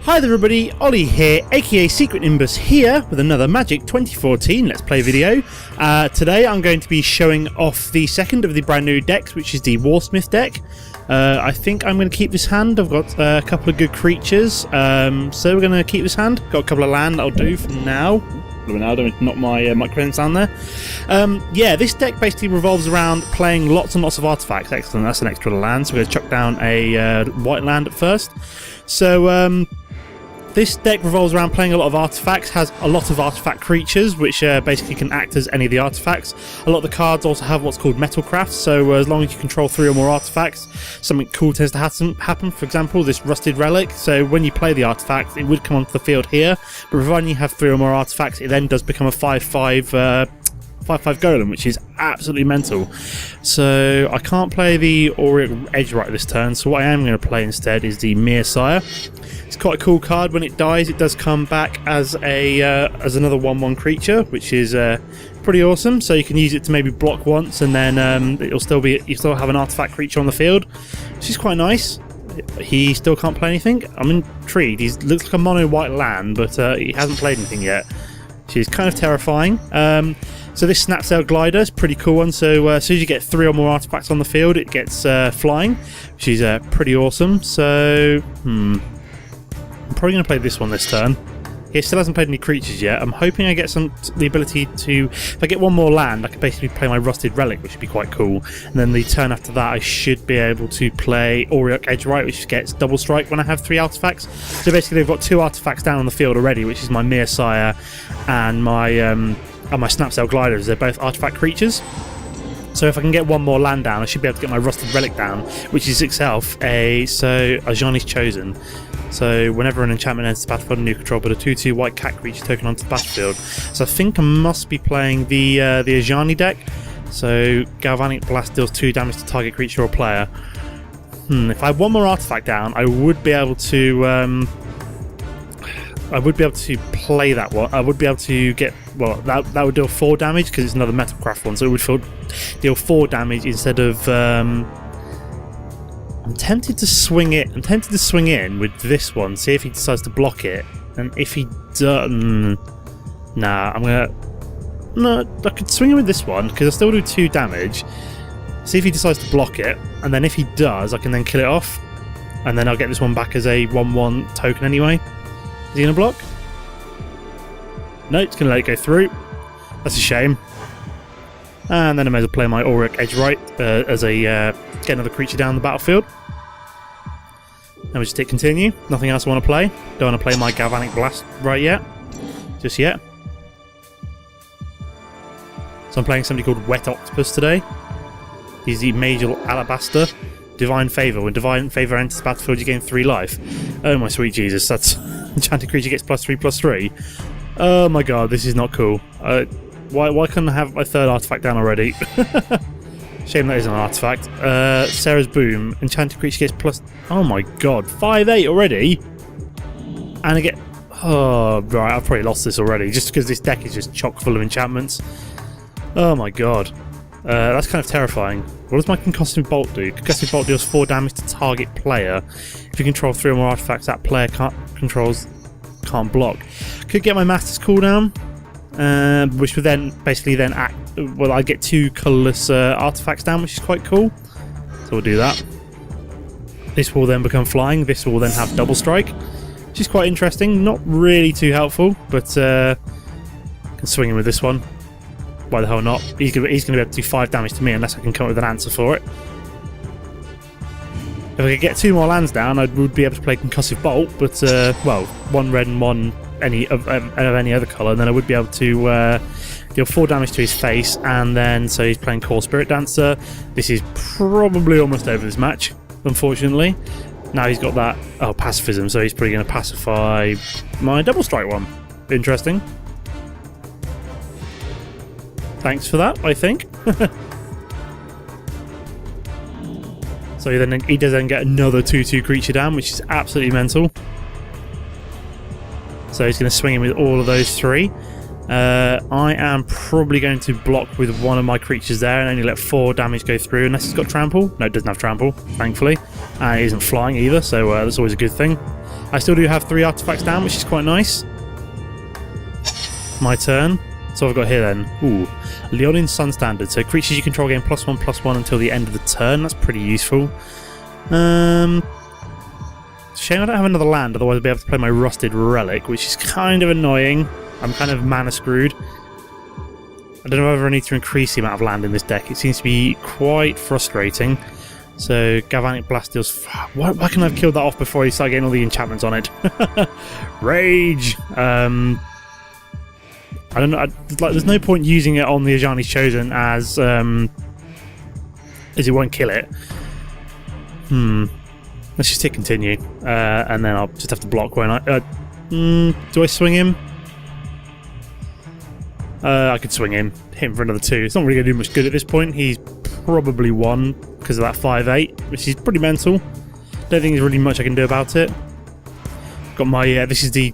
Hi there everybody, Ollie here, aka Secret Nimbus here with another Magic 2014 Let's Play video. Today I'm going to be showing off the second of the brand new decks, which is the Warsmith deck. I think I'm going to keep this hand. I've got a couple of good creatures, so we're going to keep this hand. Got a couple of land that'll do for now. Don't knock my microphone sound there. Yeah, this deck basically revolves around playing lots and lots of artifacts. Excellent, that's an extra land, so we're going to chuck down a white land at first. So this deck revolves around playing a lot of artifacts, has a lot of artifact creatures, which basically can act as any of the artifacts. A lot of the cards also have what's called Metalcraft, so as long as you control 3 or more artifacts, something cool tends to happen. For example, this rusted relic, so when you play the artifact, it would come onto the field here, but providing you have 3 or more artifacts, it then does become a 5/5 golem, which is absolutely mental. So I can't play the Auric Edge right this turn, so what I am going to play instead is the Sire. It's quite a cool card. When it dies, it does come back as another 1/1 creature, which is pretty awesome. So you can use it to maybe block once, and then you still have an artifact creature on the field, which is quite nice. He still can't play anything. I'm intrigued. He looks like a mono white land, but he hasn't played anything yet, which is kind of terrifying. So this Snapsail Glider is a pretty cool one. So as soon as you get 3 or more artifacts on the field, it gets flying, which is pretty awesome. So I'm probably going to play this one this turn. He still hasn't played any creatures yet. I'm hoping I get the ability to, if I get one more land, I can basically play my Rusted Relic, which would be quite cool. And then the turn after that, I should be able to play Auric Edge Right, which gets double strike when I have 3 artifacts. So basically, they've got 2 artifacts down on the field already, which is my Sire and my Snapsail Gliders. They're both artifact creatures. So if I can get one more land down, I should be able to get my Rusted Relic down, which is itself Ajani's Chosen. So whenever an enchantment enters the battlefield under your control, put a 2/2 white cat creature token onto the battlefield. So I think I must be playing the Ajani deck. So Galvanic Blast deals 2 damage to target creature or player. If I had one more artifact down, I would be able to play that one. I would be able to get, well, that would deal 4 damage because it's another Metalcraft one, so it would deal 4 damage instead of. I'm tempted to swing it. I'm tempted to swing in with this one, see if he decides to block it, and if he doesn't, no, I could swing in with this one because I still do 2 damage. See if he decides to block it, and then if he does, I can then kill it off, and then I'll get this one back as a 1/1 token anyway. Is he gonna block? No, it's gonna let it go through. That's a shame. And then I may as well play my Auric Edge Right as a get another creature down the battlefield. Then we just hit continue. Nothing else I want to play. Don't want to play my Galvanic Blast right yet. Just yet. So I'm playing somebody called Wet Octopus today. He's the Major Alabaster. Divine Favour. When Divine Favour enters the battlefield, you gain 3 life. Oh my sweet Jesus, that's enchanted creature gets +3/+3. Oh my god, this is not cool. Why couldn't I have my 3rd artifact down already? Shame that isn't an artifact. Sarah's Boom. Enchanted creature gets plus... Oh my god, 5/8 already? And I get... Oh, right, I've probably lost this already, just because this deck is just chock full of enchantments. Oh my god. That's kind of terrifying. What does my Concussive Bolt do? Concussive Bolt deals 4 damage to target player. If you control 3 or more artifacts, that player can't block. Could get my Master's cooldown. Which would then basically act. Well, I get 2 colourless artifacts down, which is quite cool. So we'll do that. This will then become flying. This will then have double strike, which is quite interesting. Not really too helpful, but can swing him with this one. Why the hell not? He's going to be able to do 5 damage to me unless I can come up with an answer for it. If I could get 2 more lands down, I would be able to play Concussive Bolt, but well, 1 red and 1 any other colour, and then I would be able to deal 4 damage to his face, and then so he's playing Core Spirit Dancer. This is probably almost over this match, unfortunately. Now he's got that pacifism, so he's probably going to pacify my double strike one. Interesting. Thanks for that, I think. So he does then get another 2/2 creature down, which is absolutely mental. So he's going to swing in with all of those 3. I am probably going to block with one of my creatures there and only let 4 damage go through unless it's got trample. No, it doesn't have trample, thankfully. And it isn't flying either, so that's always a good thing. I still do have 3 artifacts down, which is quite nice. My turn. So I've got here then. Ooh, Leonin Sun Standard. So creatures you control gain +1/+1 until the end of the turn. That's pretty useful. Shame I don't have another land, otherwise I'd be able to play my Rusted Relic, which is kind of annoying. I'm kind of mana screwed. I don't know whether I need to increase the amount of land in this deck. It seems to be quite frustrating. So Galvanic Blast deals... Why can't I have killed that off before you start getting all the enchantments on it? Rage! I don't know. There's no point using it on the Ajani's Chosen as it won't kill it. Let's just hit continue, and then I'll just have to block. Won't I? Do I swing him? I could swing him. Hit him for another 2. It's not really going to do much good at this point. He's probably 1 because of that 5/8, which is pretty mental. Don't think there's really much I can do about it. Got my this is the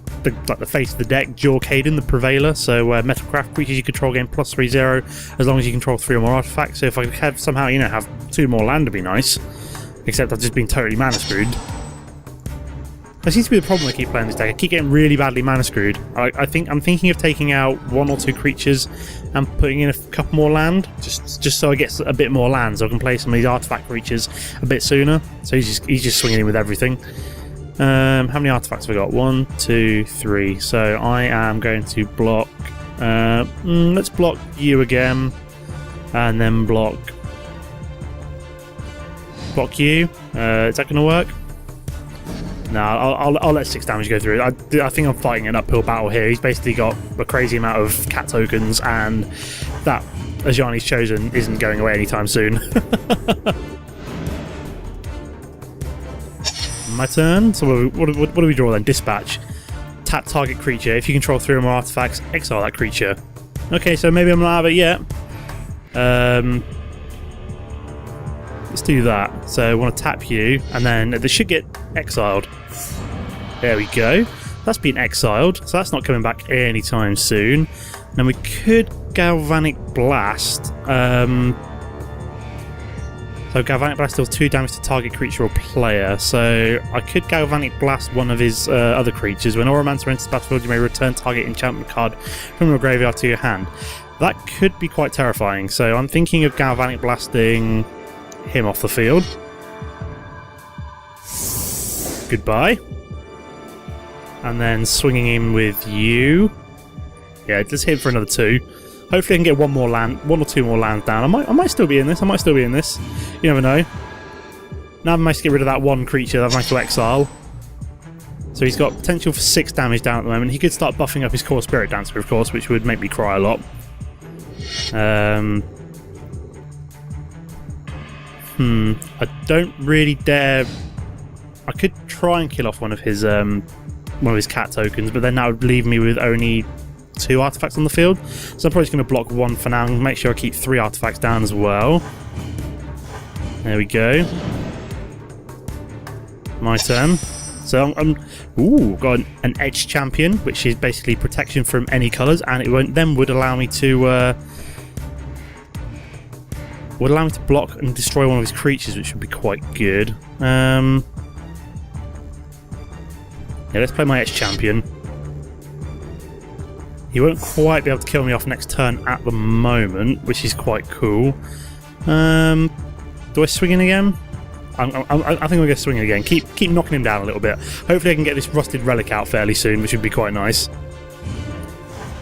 face of the deck, Jaw Caden, the Prevailer. So Metalcraft, creatures you control gain +3/0 as long as you control 3 or more artifacts. So if I could have somehow have 2 more land, would be nice. Except I've just been totally mana screwed. That seems to be the problem I keep playing this deck. I keep getting really badly mana screwed. I'm thinking of taking out 1 or 2 creatures and putting in a couple more land, just so I get a bit more land, so I can play some of these artifact creatures a bit sooner. So he's just swinging in with everything. How many artifacts have I got? 1, 2, 3. So I am going to block. Let's block you again, and then block you. Is that going to work? No, I'll let 6 damage go through. I think I'm fighting an uphill battle here. He's basically got a crazy amount of cat tokens, and that Ajani's Chosen isn't going away anytime soon. My turn. So what do we draw then? Dispatch. Tap target creature. If you control 3 or more artifacts, exile that creature. Okay, so maybe I'm not out of it yet. Let's do that. So I want to tap you, and then they should get exiled. There we go. That's been exiled, so that's not coming back anytime soon. Then we could Galvanic Blast. So Galvanic Blast deals 2 damage to target creature or player. So I could Galvanic Blast one of his other creatures. When Auramancer enters the battlefield, you may return target enchantment card from your graveyard to your hand. That could be quite terrifying. So I'm thinking of Galvanic Blasting him off the field. Goodbye. And then swinging in with you. Yeah, let's hit him for another 2. Hopefully I can get 1 or 2 more lands down. I might still be in this. You never know. Now I've managed to get rid of that 1 creature that I've managed to exile. So he's got potential for 6 damage down at the moment. He could start buffing up his core Spirit Dancer, of course, which would make me cry a lot. I don't really dare. I could try and kill off one of his cat tokens, but then that would leave me with only 2 artifacts on the field. So I'm probably just going to block 1 for now and make sure I keep 3 artifacts down as well. There we go. My turn. So I'm got an Edge Champion, which is basically protection from any colours, and it would allow me to block and destroy one of his creatures, which would be quite good. Yeah, let's play my Edge Champion. He won't quite be able to kill me off next turn at the moment, which is quite cool. Do I swing in again? I think I'm going to swing in again. Keep knocking him down a little bit. Hopefully I can get this Rusted Relic out fairly soon, which would be quite nice.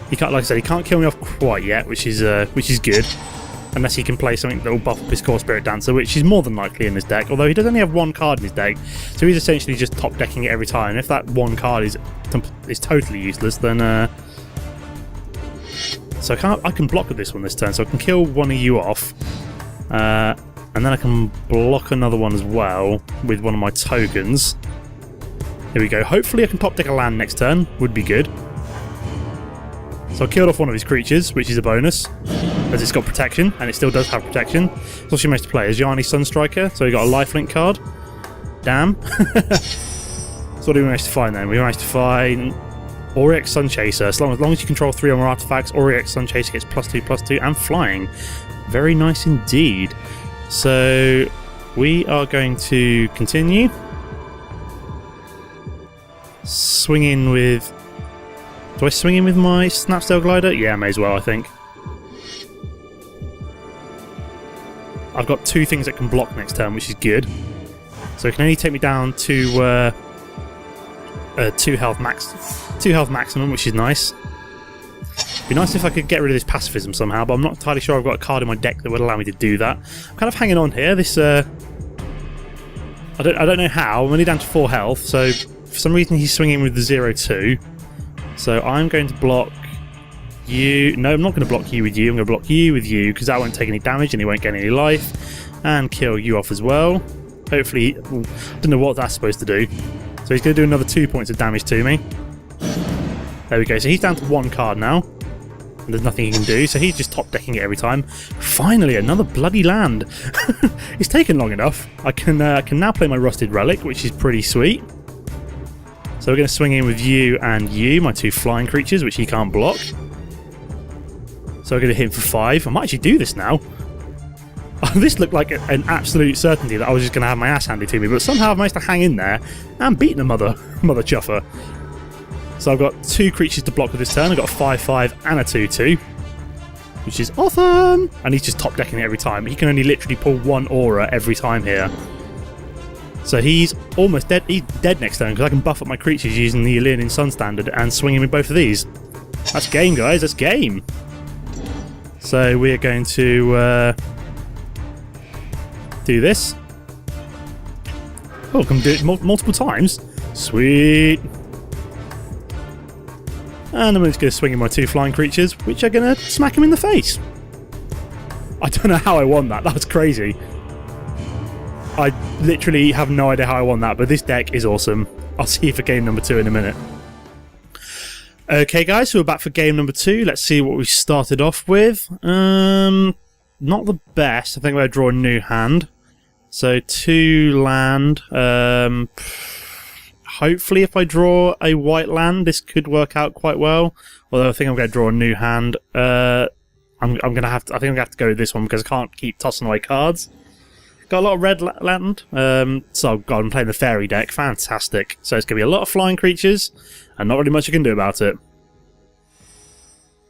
He can't, like I said, he can't kill me off quite yet, which is good. Unless he can play something that will buff up his core Spirit Dancer, which is more than likely in this deck. Although he does only have 1 card in his deck, so he's essentially just top decking it every time. And if that 1 card is totally useless, then so I can block with this one this turn. So I can kill one of you off, and then I can block another one as well with one of my tokens. Here we go. Hopefully I can top deck a land next turn. Would be good. So I killed off one of his creatures, which is a bonus, as it's got protection, and it still does have protection. It's also managed to play Ajani Sunstriker, so we got a lifelink card. Damn. So what do we manage to find then? We managed to find Auric Sunchaser. As long as you control 3 or more artifacts, Auric Sunchaser gets +2/+2 and flying. Very nice indeed. So we are going to continue. Swing in with... Do I swing in with my Snapsail glider? Yeah, I may as well, I think. I've got 2 things that can block next turn, which is good. So it can only take me down to 2 health maximum, which is nice. It'd be nice if I could get rid of this pacifism somehow, but I'm not entirely sure I've got a card in my deck that would allow me to do that. I'm kind of hanging on here. This I don't know how. I'm only down to 4 health, so for some reason he's swinging with the 0-2. So I'm going to block you. No, I'm not going to block you with you. I'm going to block you with you, because that won't take any damage and he won't get any life. And kill you off as well. Hopefully, I don't know what that's supposed to do. So he's going to do another 2 points of damage to me. There we go. So he's down to 1 card now. And there's nothing he can do. So he's just top decking it every time. Finally, another bloody land. It's taken long enough. I can now play my Rusted Relic, which is pretty sweet. So we're going to swing in with you and you, my 2 flying creatures, which he can't block. So we're going to hit him for 5. I might actually do this now. This looked like an absolute certainty that I was just going to have my ass handed to me, but somehow I've managed to hang in there and beat the mother chuffer. So I've got 2 creatures to block with this turn. I've got a 5-5 and a 2-2, which is awesome. And he's just top decking it every time. He can only literally pull 1 aura every time here. So he's almost dead. He's dead next turn because I can buff up my creatures using the Illian Sun Standard and swing him with both of these. That's game, guys. That's game. So we're going to do this. Oh, I can do it multiple times. Sweet. And I'm just going to swing in my 2 flying creatures, which are going to smack him in the face. I don't know how I won that. That was crazy. I literally have no idea how I won that, but this deck is awesome. I'll see you for game number 2 in a minute. Okay, guys, so we're back for game number 2. Let's see what we started off with. Not the best. I think we're going to draw a new hand. So 2 land. Hopefully, if I draw a white land, this could work out quite well. Although I think I'm going to draw a new hand. I think I'm going to have to go with this one because I can't keep tossing away cards. Got a lot of red land. So God, I'm playing the fairy deck. Fantastic. So it's going to be a lot of flying creatures, and not really much I can do about it.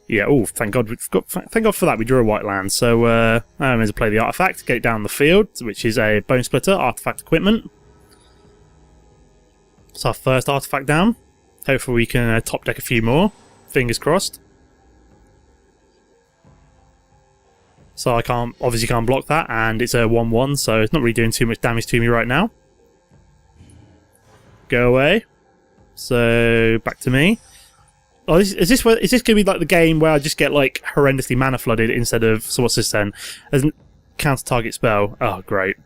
Yeah. Oh, thank God. Thank God for that. We drew a white land. So I'm going to play the artifact, get it down the field, which is a bone splitter artifact equipment. It's our first artifact down. Hopefully we can top deck a few more. Fingers crossed. So I obviously can't block that, and it's a 1-1, so it's not really doing too much damage to me right now. Go away. So back to me. Oh, is this going to be like the game where I just get like horrendously mana flooded instead of, so what's this then? As a counter target spell. Oh, great.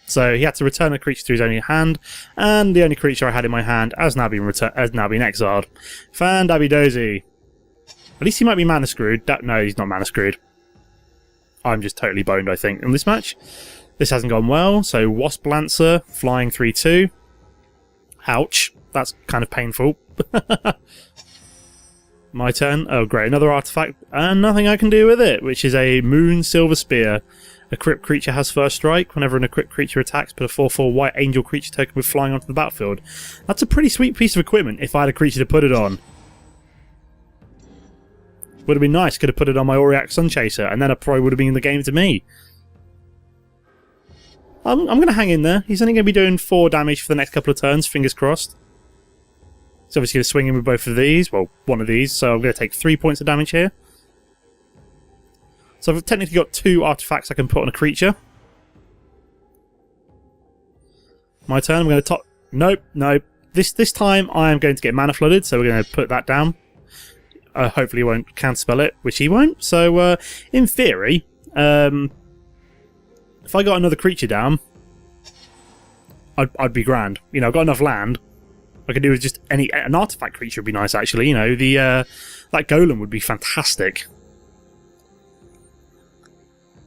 So he had to return a creature to his own hand, and the only creature I had in my hand has now been exiled. Fan-dabby-dozy. At least he might be mana screwed. No, he's not mana screwed. I'm just totally boned, I think, in this match. This hasn't gone well, so Wasp Lancer, flying 3-2. Ouch. That's kind of painful. My turn. Oh, great. Another artifact, and nothing I can do with it, which is a Moon Silver Spear. A Crypt creature has first strike. Whenever an Crypt creature attacks, put a 4/4 white angel creature token with flying onto the battlefield. That's a pretty sweet piece of equipment if I had a creature to put it on. Would have been nice. Could have put it on my Auriac Sunchaser, and then I probably would have been in the game to me. I'm going to hang in there. He's only going to be doing 4 damage for the next couple of turns, fingers crossed. He's obviously going to swing in with both of these. Well, one of these, so I'm going to take 3 points of damage here. So I've technically got 2 artifacts I can put on a creature. My turn. I'm going to top... Nope, nope. This time I am going to get mana flooded, so we're going to put that down. Hopefully he won't counterspell it, which he won't. So, in theory, if I got another creature down, I'd be grand. You know, I've got enough land. I could do with just an artifact creature would be nice, actually. You know, that golem would be fantastic.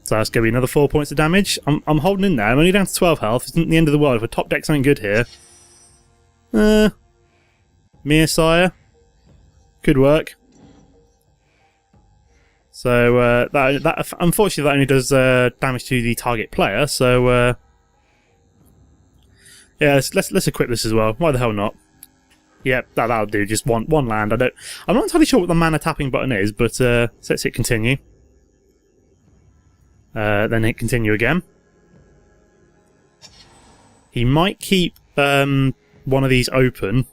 So that's going to be another 4 points of damage. I'm holding in there. I'm only down to 12 health. It's not the end of the world. If I top deck something good here. Mere Sire. Could work. So that unfortunately that only does damage to the target player. So yeah, let's equip this as well. Why the hell not? Yep, that'll do. Just one land. I'm not entirely sure what the mana tapping button is, but let's hit continue. Then hit continue again. He might keep one of these open.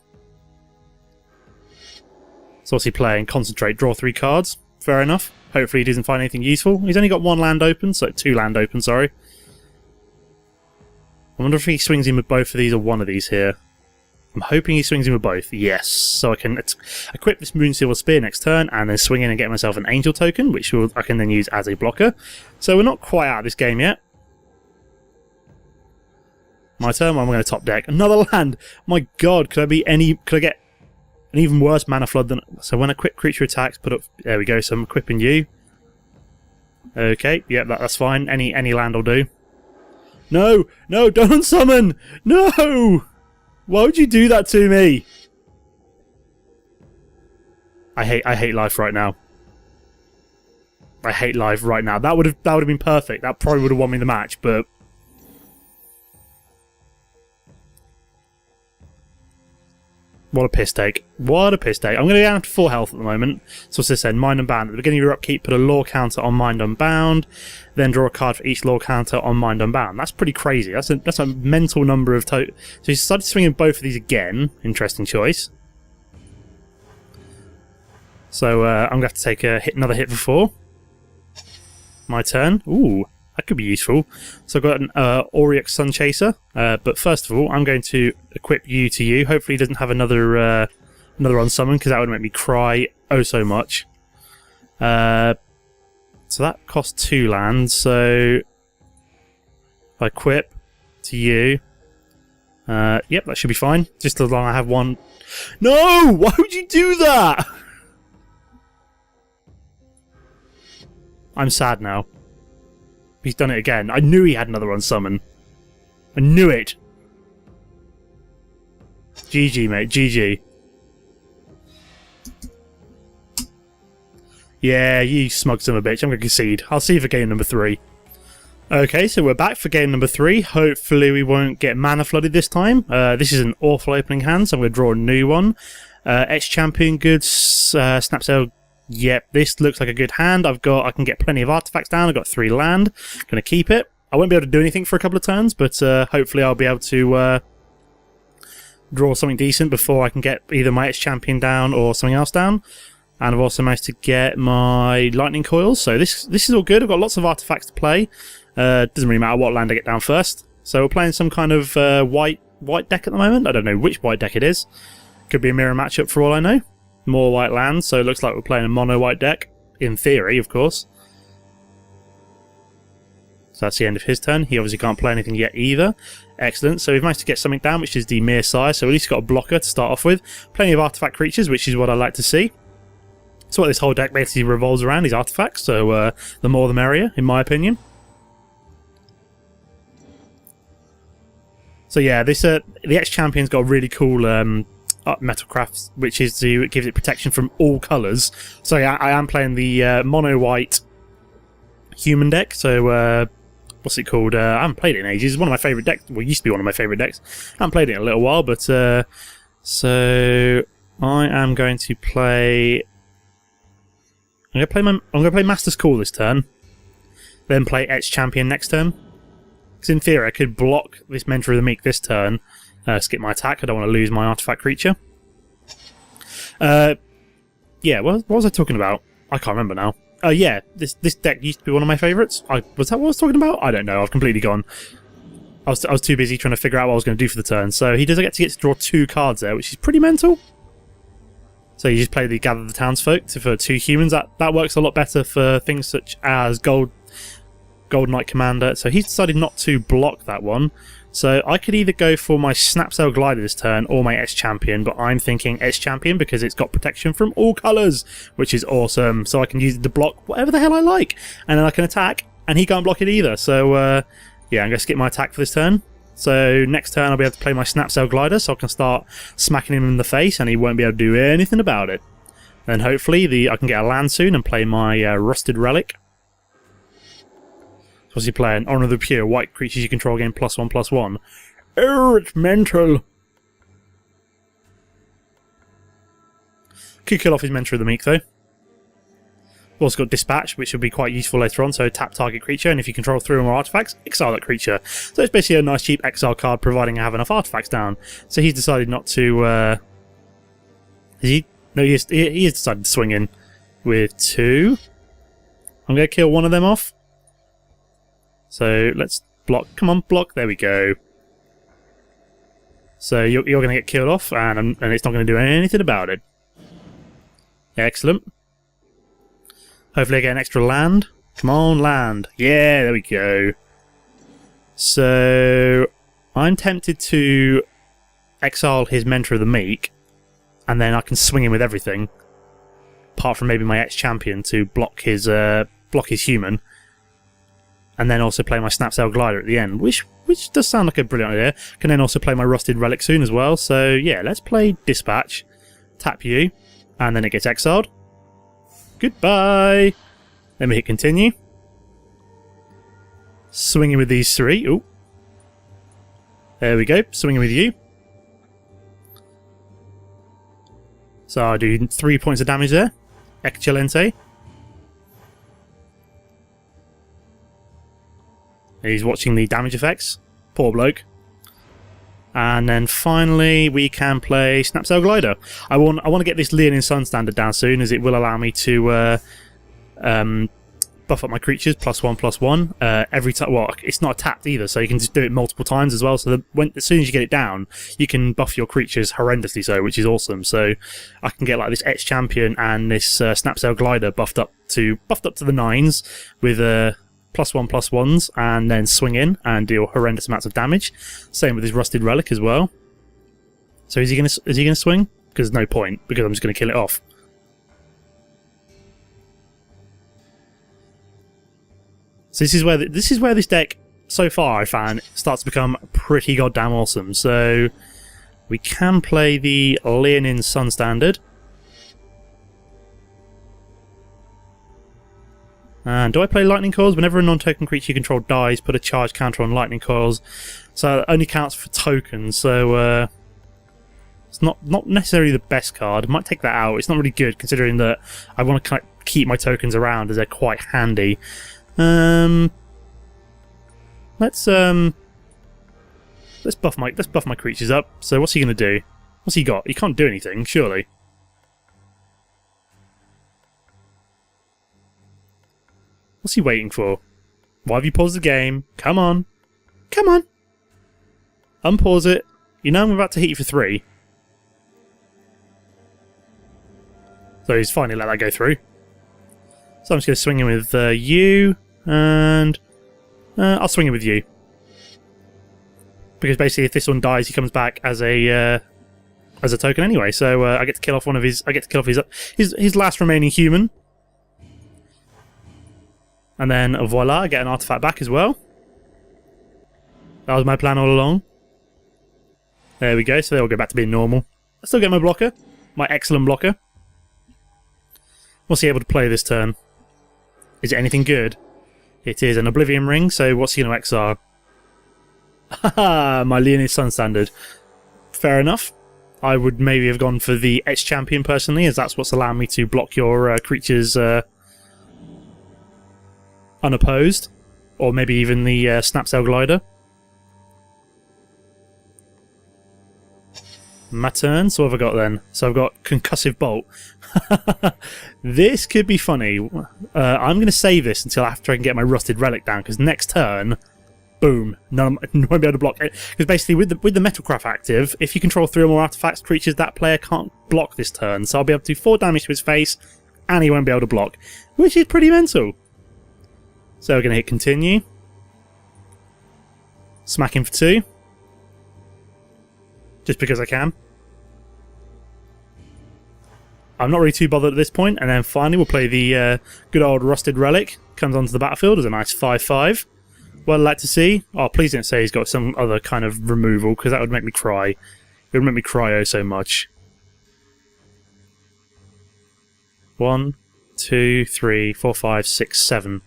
So what's he playing? Concentrate, draw 3 cards. Fair enough. Hopefully he doesn't find anything useful. He's only got 1 land open, so 2 land open, sorry. I wonder if he swings in with both of these or one of these here. I'm hoping he swings in with both. Yes. So I can equip this Moonseal Spear next turn and then swing in and get myself an Angel token, which I can then use as a blocker. So we're not quite out of this game yet. My turn, I'm going to top deck. Another land! My god, could I get an even worse mana flood than... So when a quick creature attacks, put up... There we go, so I'm equipping you. Okay, yeah, that's fine. Any land will do. No! No, don't summon! No! Why would you do that to me? I hate life right now. I hate life right now. That would have been perfect. That probably would have won me the match, but... What a piss take. What a piss take. I'm going to go down to full health at the moment. So what's this then? Mind Unbound. At the beginning of your upkeep, put a lore counter on Mind Unbound. Then draw a card for each lore counter on Mind Unbound. That's pretty crazy. That's a mental number of So he decided to swing in both of these again. Interesting choice. So I'm going to have to take another hit for 4. My turn. Ooh. That could be useful. So I've got an Auric Sunchaser, but first of all, I'm going to equip you to you. Hopefully he doesn't have another unsummon, because that would make me cry oh so much. So that costs 2 lands, so if I equip to you, yep, that should be fine. Just as long as I have 1... No! Why would you do that? I'm sad now. He's done it again. I knew he had another unsummon. I knew it. GG, mate. GG. Yeah, you smug son of a bitch. I'm going to concede. I'll see you for game number 3. Okay, so we're back for game number 3. Hopefully we won't get mana flooded this time. This is an awful opening hand, so I'm going to draw a new one. Ex-Champion Goods, Snapsail. Yep, this looks like a good hand. I can get plenty of artifacts down. I've got 3 land. Gonna keep it. I won't be able to do anything for a couple of turns, but hopefully I'll be able to draw something decent before I can get either my ex-champion down or something else down. And I've also managed to get my lightning coils, so this is all good. I've got lots of artifacts to play. Doesn't really matter what land I get down first. So we're playing some kind of white deck at the moment. I don't know which white deck it is. Could be a mirror matchup for all I know. More white lands, so it looks like we're playing a mono white deck. In theory, of course. So that's the end of his turn. He obviously can't play anything yet either. Excellent. So we've managed to get something down, which is the Mere Sire. So at least got a blocker to start off with. Plenty of artifact creatures, which is what I like to see. So what this whole deck basically revolves around is artifacts. So the more the merrier, in my opinion. So yeah, this the ex-champion's got a really cool Metalcraft, which is it gives it protection from all colours. So yeah, I am playing the mono white human deck. So what's it called? I haven't played it in ages. It's one of my favourite decks. Well, it used to be one of my favourite decks. I haven't played it in a little while, but so I am going to play. I'm going to play Master's Call this turn, then play ex-champion next turn. Because in theory, I could block this Mentor of the Meek this turn. Skip my attack. I don't want to lose my artifact creature. Yeah, what was I talking about? I can't remember now. Yeah, this deck used to be one of my favourites. Was that what I was talking about? I don't know. I've completely gone. I was too busy trying to figure out what I was going to do for the turn. So he does get to draw 2 cards there, which is pretty mental. So you just play the Gather the Townsfolk for 2 humans. That works a lot better for things such as Gold Knight Commander. So he's decided not to block that one. So I could either go for my Snapsail Glider this turn or my S-Champion, but I'm thinking S-Champion because it's got protection from all colours, which is awesome. So I can use it to block whatever the hell I like, and then I can attack, and he can't block it either. So yeah, I'm going to skip my attack for this turn. So next turn I'll be able to play my Snapsail Glider, so I can start smacking him in the face, and he won't be able to do anything about it. Then hopefully I can get a land soon and play my Rusted Relic. What's he playing? Honor of the Pure. White creatures you control gain +1/+1. Oh, it's mental. Could kill off his Mentor of the Meek though. Also got Dispatch, which will be quite useful later on, so tap target creature, and if you control 3 or more artifacts, exile that creature. So it's basically a nice cheap exile card, providing I have enough artifacts down. So he's decided not to... is he? No, he has decided to swing in with 2. I'm going to kill one of them off. So let's block. Come on, block. There we go. So you're going to get killed off, and it's not going to do anything about it. Excellent. Hopefully I get an extra land. Come on, land. Yeah, there we go. So I'm tempted to exile his Mentor of the Meek, and then I can swing him with everything, apart from maybe my ex-champion to block his human, and then also play my Snapsail Glider at the end, which does sound like a brilliant idea. Can then also play my Rusted Relic soon as well. So yeah, let's play Dispatch, tap you, and then it gets exiled. Goodbye! Let me hit continue. Swinging with these 3. Ooh. There we go, swinging with you. So I do 3 points of damage there. Excelente. He's watching the damage effects. Poor bloke. And then finally we can play Snapsail Glider. I want to get this Leonin Sun standard down soon, as it will allow me to buff up my creatures +1/+1 every time. Well, it's not tapped either, so you can just do it multiple times as well. So that as soon as you get it down, you can buff your creatures horrendously so, which is awesome. So I can get like this ex-champion and this Snapsail Glider buffed up to the 9s with +1/+1s, and then swing in and deal horrendous amounts of damage. Same with his Rusted Relic as well. So is he gonna swing? Because there's no point, because I'm just gonna kill it off. So this is where this deck so far I found starts to become pretty goddamn awesome. So we can play the Leonin Sun standard. And do I play Lightning Coils? Whenever a non-token creature you control dies, put a charge counter on Lightning Coils. So it only counts for tokens, so it's not necessarily the best card. I might take that out. It's not really good, considering that I want to keep my tokens around, as they're quite handy. Let's buff my creatures up. So what's he gonna do? What's he got? He can't do anything, surely. What's he waiting for? Why have you paused the game? Come on. Come on. Unpause it. You know I'm about to hit you for 3. So he's finally let that go through. So I'm just going to swing him with you, and I'll swing him with you. Because basically if this one dies, he comes back as a token anyway. So I get to kill off his last remaining human. And then, voila, I get an artifact back as well. That was my plan all along. There we go, so they'll go back to being normal. I still get my blocker. My excellent blocker. What's he able to play this turn? Is it anything good? It is an Oblivion Ring, so what's he going to exile? Haha, my Leonin Sun standard. Fair enough. I would maybe have gone for the ex-champion personally, as that's what's allowing me to block your creatures unopposed, or maybe even the Snapsail Glider. My turn. So what have I got then? So I've got Concussive Bolt. This could be funny. I'm going to save this until after I can get my Rusted Relic down, because next turn, boom, I won't be able to block it. Because basically with the Metalcraft active, if you control 3 or more artifacts, creatures, that player can't block this turn. So I'll be able to do 4 damage to his face, and he won't be able to block, which is pretty mental. So we're going to hit continue. Smack him for 2. Just because I can. I'm not really too bothered at this point, and then finally we'll play the good old Rusted Relic. Comes onto the battlefield as a nice 5/5. What I'd like to see... Oh, please don't say he's got some other kind of removal, because that would make me cry. It would make me cry oh so much. 1, 2, 3, 4, 5, 6, 7.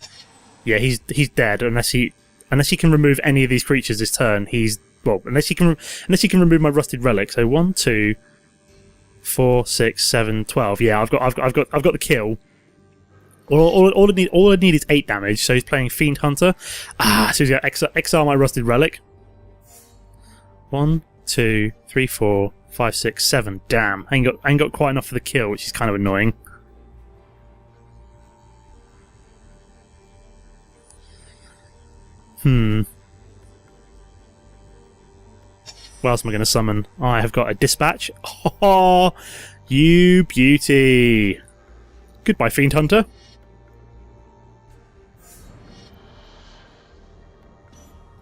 Yeah, he's dead unless he can remove any of these creatures this turn. Unless he can remove my Rusted Relic. So 1, 2, 4, 6, 7, 12. Yeah, I've got the kill. All I need is 8 damage. So he's playing Fiend Hunter. So he's got exile my Rusted Relic. 1, 2, 3, 4, 5, 6, 7. Damn, I ain't got quite enough for the kill, which is kind of annoying. What else am I going to summon? I have got a Dispatch. Oh, you beauty. Goodbye, Fiend Hunter.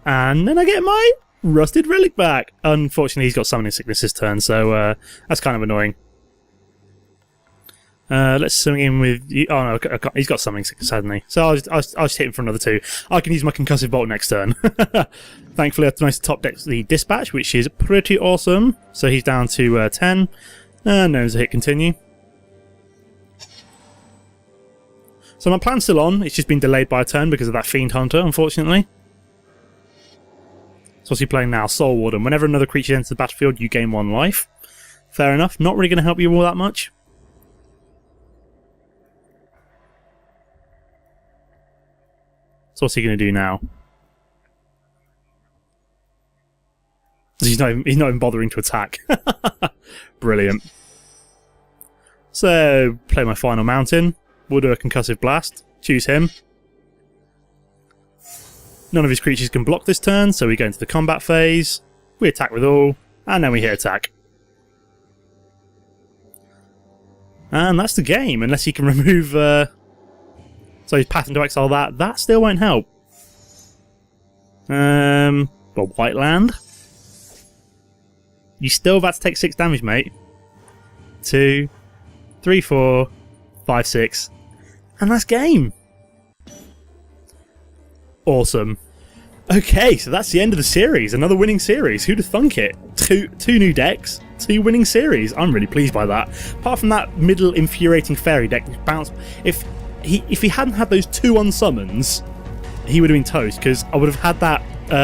And then I get my Rusted Relic back. Unfortunately, he's got Summoning Sickness this turn, so that's kind of annoying. Let's swing in with... Oh no, he's got Summoning Sickness, hasn't he? So I'll just hit him for another 2. I can use my Concussive Bolt next turn. Thankfully, I've managed to top deck the Dispatch, which is pretty awesome. So he's down to 10. And there's a hit continue. So my plan's still on. It's just been delayed by a turn because of that Fiend Hunter, unfortunately. So what's he playing now? Soul Warden. Whenever another creature enters the battlefield, you gain 1 life. Fair enough. Not really going to help you all that much. So what's he going to do now? He's not even bothering to attack. Brilliant. So, play my final mountain. We'll do a Concussive Blast. Choose him. None of his creatures can block this turn, so we go into the combat phase. We attack with all, and then we hit attack. And that's the game, unless he can remove... So he's Path into Exile that. That still won't help. Well, White Land. You still about to take 6 damage, mate. 2, 3, 4, 5, 6. And that's game. Awesome. Okay, so that's the end of the series. Another winning series. Who'd have thunk it? Two new decks, 2 winning series. I'm really pleased by that. Apart from that middle infuriating fairy deck, which bounced... If he hadn't had those 2 unsummons, he would have been toast, because I would have had that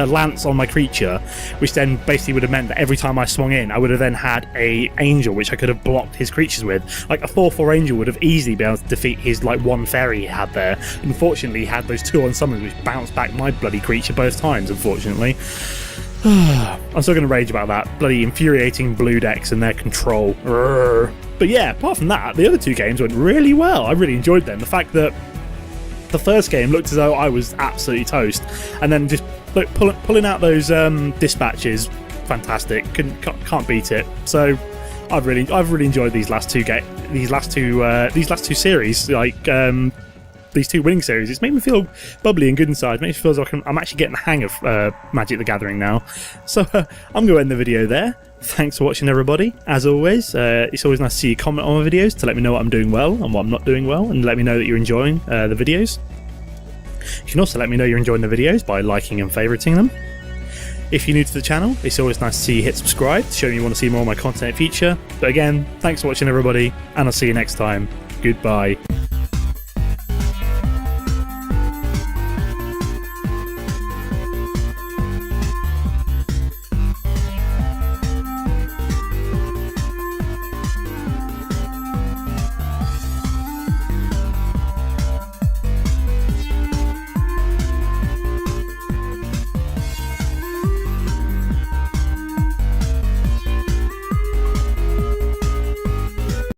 lance on my creature, which then basically would have meant that every time I swung in, I would have then had a angel, which I could have blocked his creatures with. Like a 4/4 angel would have easily been able to defeat his 1 fairy he had there. Unfortunately, he had those 2 unsummons, which bounced back my bloody creature both times, unfortunately. I'm still going to rage about that. Bloody infuriating blue decks and their control. But yeah, apart from that, the other 2 games went really well. I really enjoyed them. The fact that the first game looked as though I was absolutely toast, and then just pulling out those dispatches, fantastic. Can't beat it. So I've really enjoyed these last two series. These 2 winning series. It's made me feel bubbly and good inside. It makes me feel like I'm actually getting the hang of Magic the Gathering now. So I'm going to end the video there. Thanks for watching, everybody. As always, it's always nice to see you comment on my videos to let me know what I'm doing well and what I'm not doing well, and let me know that you're enjoying the videos. You can also let me know you're enjoying the videos by liking and favouriting them. If you're new to the channel, it's always nice to see you hit subscribe to show me you want to see more of my content in future. But again, thanks for watching, everybody, and I'll see you next time. Goodbye.